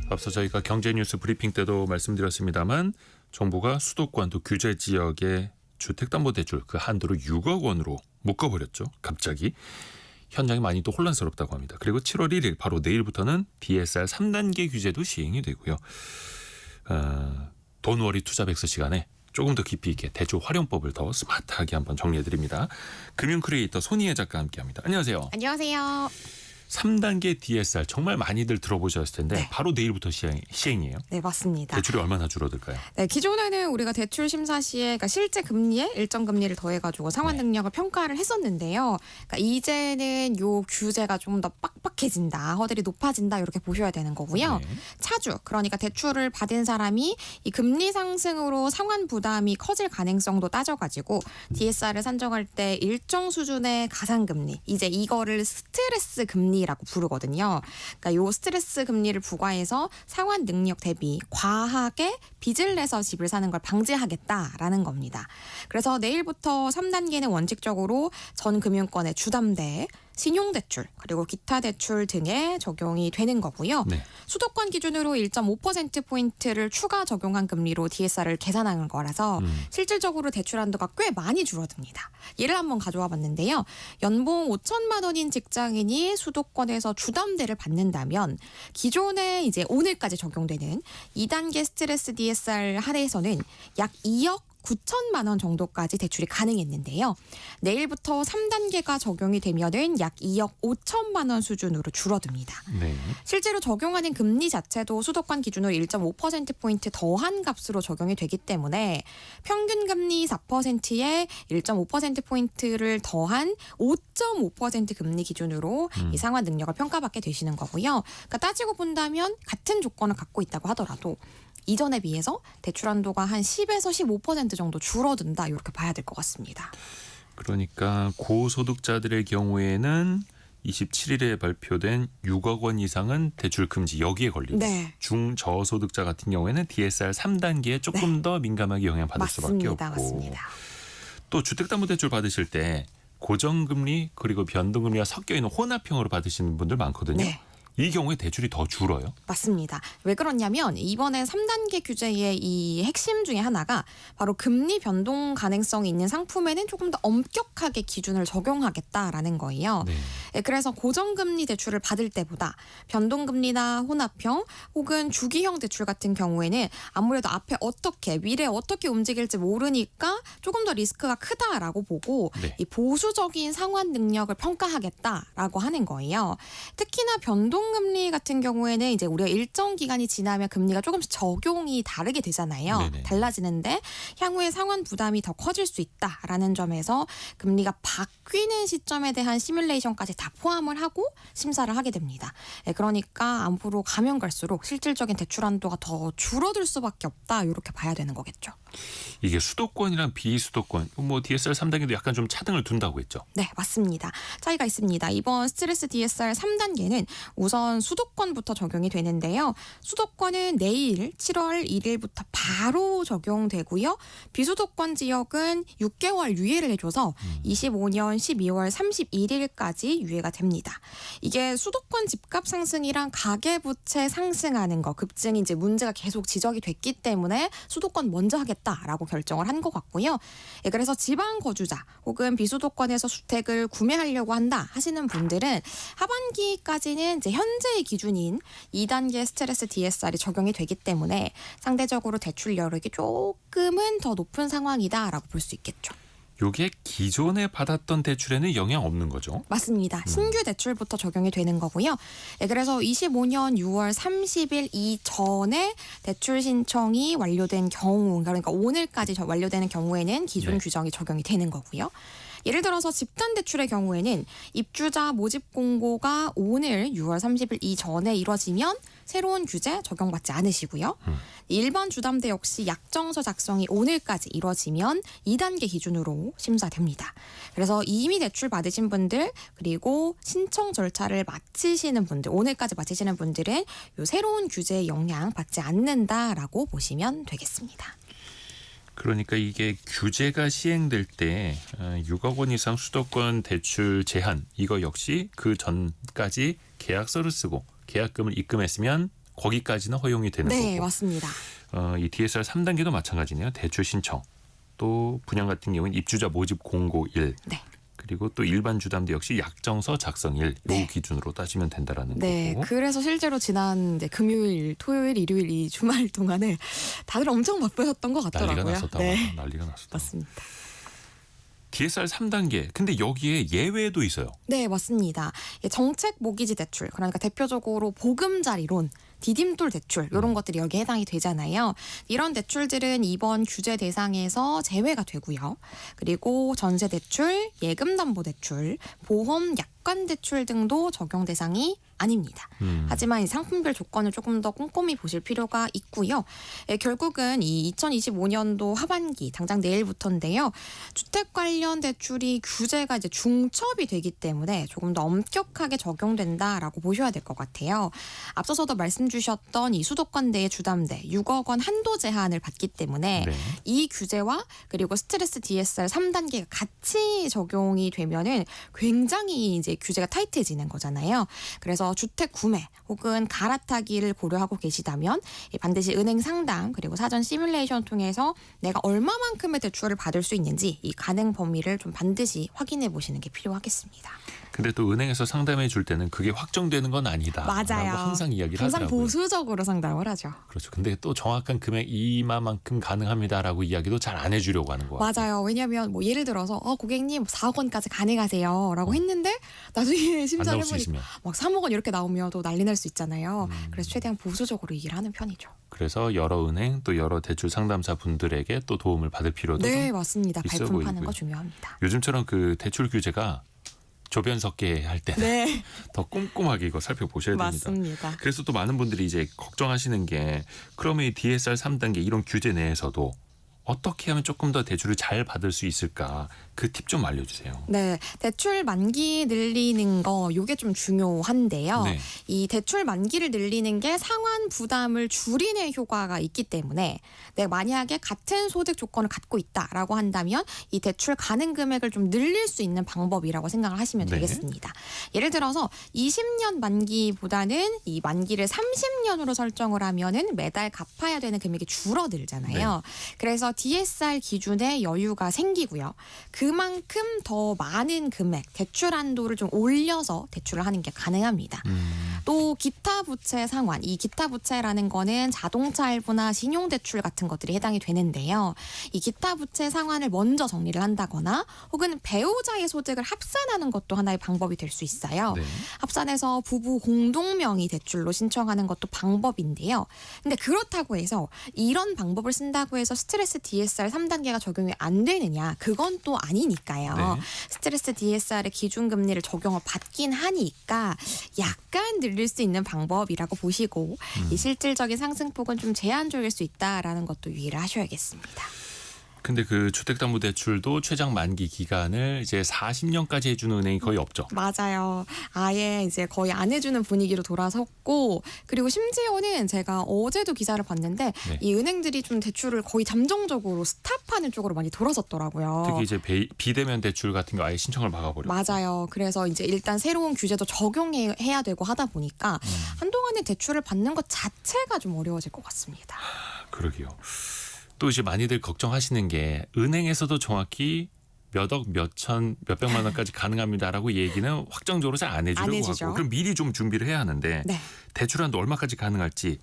앞서 저희가 경제뉴스 브리핑 때도 말씀드렸습니다만 정부가 수도권 또 규제 지역의 주택담보대출 그 한도를 6억 원으로 묶어버렸죠. 갑자기. 현장이 많이 또 혼란스럽다고 합니다. 그리고 7월 1일 바로 내일부터는 DSR 3단계 규제도 시행이 되고요. 돈벌이 투자 백서 시간에 조금 더 깊이 있게 대출 활용법을 더 스마트하게 한번 정리해드립니다. 금융 크리에이터 손희애 작가 함께합니다. 안녕하세요. 안녕하세요. 3단계 DSR 정말 많이들 들어보셨을 텐데 네. 바로 내일부터 시행이에요. 네, 맞습니다. 대출이 얼마나 줄어들까요? 네, 기존에는 우리가 대출 심사 시에 그러니까 실제 금리에 일정 금리를 더해가지고 상환 능력을 평가를 했었는데요. 그러니까 이제는 요 규제가 좀 더 빡빡해진다, 허들이 높아진다 이렇게 보셔야 되는 거고요. 네. 차주, 그러니까 대출을 받은 사람이 이 금리 상승으로 상환 부담이 커질 가능성도 따져가지고 DSR을 산정할 때 일정 수준의 가상금리, 이제 이거를 스트레스 금리라고 부르거든요. 그러니까 요 스트레스 금리를 부과해서 상환 능력 대비 과하게 빚을 내서 집을 사는 걸 방지하겠다라는 겁니다. 그래서 내일부터 3단계는 원칙적으로 전 금융권의 주담대, 신용대출 그리고 기타 대출 등에 적용이 되는 거고요. 네. 수도권 기준으로 1.5%포인트를 추가 적용한 금리로 DSR을 계산하는 거라서 실질적으로 대출 한도가 꽤 많이 줄어듭니다. 예를 한번 가져와 봤는데요. 연봉 5천만 원인 직장인이 수도권에서 주담대를 받는다면 기존에 이제 오늘까지 적용되는 2단계 스트레스 DSR 하에서는 약 2억 9천만 원 정도까지 대출이 가능했는데요. 내일부터 3단계가 적용이 되면은 약 2억 5천만 원 수준으로 줄어듭니다. 네. 실제로 적용하는 금리 자체도 수도권 기준으로 1.5%포인트 더한 값으로 적용이 되기 때문에 평균 금리 4%에 1.5%포인트를 더한 5.5% 금리 기준으로 이 상환 능력을 평가받게 되시는 거고요. 그러니까 따지고 본다면 같은 조건을 갖고 있다고 하더라도 이전에 비해서 대출 한도가 한 10에서 15% 정도 줄어든다 이렇게 봐야 될 것 같습니다. 그러니까 고소득자들의 경우에는 27일에 발표된 6억 원 이상은 대출 금지 여기에 걸리고 네. 중저소득자 같은 경우에는 DSR 3단계에 조금 더 민감하게 영향받을 수밖에 없고 맞습니다. 또 주택담보대출 받으실 때 고정금리 그리고 변동금리가 섞여 있는 혼합형으로 받으시는 분들 많거든요. 네. 이 경우에 대출이 더 줄어요? 맞습니다. 왜 그러냐면 이번에 3단계 규제의 이 핵심 중에 하나가 바로 금리 변동 가능성이 있는 상품에는 조금 더 엄격하게 기준을 적용하겠다라는 거예요. 네. 그래서 고정금리 대출을 받을 때보다 변동금리나 혼합형 혹은 주기형 대출 같은 경우에는 아무래도 앞에 어떻게 미래에 어떻게 움직일지 모르니까 조금 더 리스크가 크다라고 보고 네. 이 보수적인 상환 능력을 평가하겠다라고 하는 거예요. 특히나 변동금리 같은 경우에는 이제 우리가 일정 기간이 지나면 금리가 조금씩 적용이 다르게 되잖아요. 네네. 달라지는데 향후에 상환 부담이 더 커질 수 있다라는 점에서 금리가 바뀌는 시점에 대한 시뮬레이션까지 다 포함을 하고 심사를 하게 됩니다. 그러니까 앞으로 가면 갈수록 실질적인 대출 한도가 더 줄어들 수밖에 없다 이렇게 봐야 되는 거겠죠. 이게 수도권이랑 비수도권 뭐 DSR 3단계도 약간 좀 차등을 둔다고 했죠. 네, 맞습니다. 차이가 있습니다. 이번 스트레스 DSR 3단계는 우선 수도권부터 적용이 되는데요. 수도권은 내일 7월 1일부터 바로 적용되고요. 비수도권 지역은 6개월 유예를 해줘서 25년 12월 31일까지 유예가 됩니다. 이게 수도권 집값 상승이랑 가계부채 상승하는 거 급증이 이제 문제가 계속 지적이 됐기 때문에 수도권 먼저 하겠다라고 결정을 한 것 같고요. 그래서 지방 거주자 혹은 비수도권에서 주택을 구매하려고 한다 하시는 분들은 하반기까지는 이제 현재의 기준인 2단계 스트레스 DSR이 적용이 되기 때문에 상대적으로 대출 여력이 조금은 더 높은 상황이다라고 볼 수 있겠죠. 이게 기존에 받았던 대출에는 영향 없는 거죠? 맞습니다. 신규 대출부터 적용이 되는 거고요. 그래서 25년 6월 30일 이전에 대출 신청이 완료된 경우, 그러니까 오늘까지 완료되는 경우에는 기존 네. 규정이 적용이 되는 거고요. 예를 들어서 집단 대출의 경우에는 입주자 모집 공고가 오늘 6월 30일 이전에 이뤄지면 새로운 규제 적용받지 않으시고요. 일반 주담대 역시 약정서 작성이 오늘까지 이뤄지면 2단계 기준으로 심사됩니다. 그래서 이미 대출 받으신 분들 그리고 신청 절차를 마치시는 분들, 오늘까지 마치시는 분들은 요 새로운 규제에 영향 받지 않는다라고 보시면 되겠습니다. 그러니까 이게 규제가 시행될 때 6억 원 이상 수도권 대출 제한 이거 역시 그 전까지 계약서를 쓰고 계약금을 입금했으면 거기까지는 허용이 되는 네, 거고. 맞습니다. 이 DSR 3단계도 마찬가지네요. 대출 신청, 또 분양 같은 경우는 입주자 모집 공고 1, 네. 그리고 또 일반 주담대 역시 약정서 작성 1, 네. 요 기준으로 따지면 된다라는 네, 거고. 그래서 실제로 지난 이제 금요일, 토요일, 일요일 이 주말 동안에 다들 엄청 바쁘셨던 것 같더라고요. 난리가 났었다고. 네, 난리가 났었다. 맞습니다. DSR 3단계. 근데 여기에 예외도 있어요. 네, 맞습니다. 정책 모기지 대출, 그러니까 대표적으로 보금자리론, 디딤돌 대출 이런 것들이 여기에 해당이 되잖아요. 이런 대출들은 이번 규제 대상에서 제외가 되고요. 그리고 전세 대출, 예금 담보 대출, 보험 약관 대출 등도 적용 대상이 아닙니다. 하지만 이 상품별 조건을 조금 더 꼼꼼히 보실 필요가 있고요. 결국은 이 2025년도 하반기 당장 내일부터인데요. 주택 관련 대출이 규제가 이제 중첩이 되기 때문에 조금 더 엄격하게 적용된다라고 보셔야 될 것 같아요. 앞서서도 말씀 주셨던 이 수도권대의 주담대 6억 원 한도 제한을 받기 때문에 네. 이 규제와 그리고 스트레스 DSR 3단계가 같이 적용이 되면은 굉장히 이제 규제가 타이트해지는 거잖아요. 그래서 주택 구매 혹은 갈아타기를 고려하고 계시다면 반드시 은행 상담 그리고 사전 시뮬레이션 통해서 내가 얼마만큼의 대출을 받을 수 있는지 이 가능 범위를 좀 반드시 확인해 보시는 게 필요하겠습니다. 근데 또 은행에서 상담해 줄 때는 그게 확정되는 건 아니다. 맞아요. 라고 항상 이야기를 항상 하더라고요. 보수적으로 상담을 하죠. 그렇죠. 근데 또 정확한 금액 이만큼 가능합니다라고 이야기도 잘 안 해주려고 하는 거 같아요. 맞아요. 왜냐하면 뭐 예를 들어서 고객님 4억 원까지 가능하세요라고 했는데 나중에 안 심사를 나올 수 해보니까 있으면. 막 3억 원 이렇게 나오면 또 난리 날 수 있잖아요. 그래서 최대한 보수적으로 얘기를 하는 편이죠. 그래서 여러 은행 또 여러 대출 상담사 분들에게 또 도움을 받을 필요도 네, 좀 맞습니다. 있어 발품 파는 보이고요. 거 중요합니다. 요즘처럼 그 대출 규제가 조변 섞게 할 때는 네, 더 꼼꼼하게 이거 살펴보셔야 됩니다. 맞습니다. 그래서 또 많은 분들이 이제 걱정하시는 게 그러면 이 DSR 3단계 이런 규제 내에서도 어떻게 하면 조금 더 대출을 잘 받을 수 있을까? 그 팁 좀 알려주세요. 네, 대출 만기 늘리는 거 요게 좀 중요한데요. 네. 이 대출 만기를 늘리는 게 상환 부담을 줄이는 효과가 있기 때문에 내가 만약에 같은 소득 조건을 갖고 있다라고 한다면 이 대출 가능 금액을 좀 늘릴 수 있는 방법이라고 생각을 하시면 네. 되겠습니다. 예를 들어서 20년 만기보다는 이 만기를 30년으로 설정을 하면은 매달 갚아야 되는 금액이 줄어들잖아요. 그래서 DSR 기준에 여유가 생기고요. 그만큼 더 많은 금액, 대출 한도를 좀 올려서 대출을 하는 게 가능합니다. 또 기타 부채 상환, 이 기타 부채라는 거는 자동차 할부나 신용대출 같은 것들이 해당이 되는데요. 이 기타 부채 상환을 먼저 정리를 한다거나 혹은 배우자의 소득을 합산하는 것도 하나의 방법이 될 수 있어요. 네. 합산해서 부부 공동명의 대출로 신청하는 것도 방법인데요. 근데 그렇다고 해서 이런 방법을 쓴다고 해서 스트레스 DSR 3단계가 적용이 안 되느냐? 그건 또 아니니까요. 네. 스트레스 DSR의 기준금리를 적용을 받긴 하니까 약간 늘릴 수 있는 방법이라고 보시고 이 실질적인 상승폭은 좀 제한적일 수 있다라는 것도 유의를 하셔야겠습니다. 근데 그 주택담보대출도 최장 만기 기간을 이제 40년까지 해주는 은행이 거의 없죠. 맞아요. 아예 이제 거의 안 해주는 분위기로 돌아섰고 그리고 심지어는 제가 어제도 기사를 봤는데 네. 이 은행들이 좀 대출을 거의 잠정적으로 스탑하는 쪽으로 많이 돌아섰더라고요. 특히 이제 비대면 대출 같은 거 아예 신청을 막아버려. 맞아요. 그래서 이제 일단 새로운 규제도 적용해야 되고 하다 보니까 한동안은 대출을 받는 것 자체가 좀 어려워질 것 같습니다. 그러게요. 또 이제 많이들 걱정하시는 게 은행에서도 정확히 몇 억, 몇백만 원까지 가능합니다라고 얘기는 확정적으로 잘 안 안 해주려고 해주죠. 하고 그럼 미리 좀 준비를 해야 하는데 네. 대출 한도 얼마까지 가능할지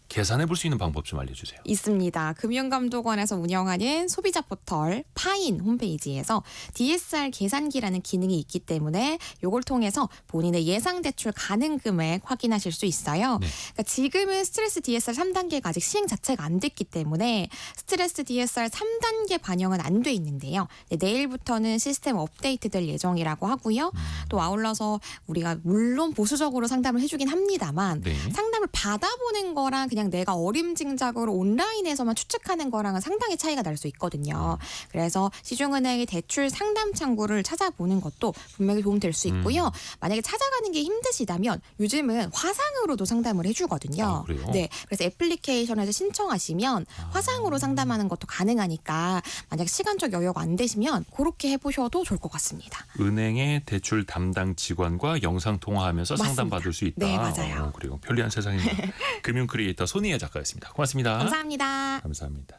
계산해 볼 수 있는 방법 좀 알려주세요. 있습니다. 금융감독원에서 운영하는 소비자 포털 파인 홈페이지에서 DSR 계산기라는 기능이 있기 때문에 이걸 통해서 본인의 예상 대출 가능 금액 확인하실 수 있어요. 네. 그러니까 지금은 스트레스 DSR 3단계가 아직 시행 자체가 안 됐기 때문에 스트레스 DSR 3단계 반영은 안 돼 있는데요. 내일부터는 시스템 업데이트될 예정이라고 하고요. 또 아울러서 우리가 물론 보수적으로 상담을 해주긴 합니다만 네. 상담을 받아보는 거랑 그냥 그냥 내가 어림짐작으로 온라인에서만 추측하는 거랑은 상당히 차이가 날 수 있거든요. 그래서 시중은행의 대출 상담 창구를 찾아보는 것도 분명히 도움될 수 있고요. 만약에 찾아가는 게 힘드시다면 요즘은 화상으로도 상담을 해주거든요. 아, 그래요? 네, 그래서 애플리케이션에서 신청하시면 화상으로 상담하는 것도 가능하니까 만약 시간적 여유가 안 되시면 그렇게 해보셔도 좋을 것 같습니다. 은행의 대출 담당 직원과 영상 통화하면서 맞습니다. 상담받을 수 있다. 네, 맞아요. 그리고 편리한 세상입니다. 금융 크리에이터 손희애 작가였습니다. 고맙습니다. 감사합니다. 감사합니다.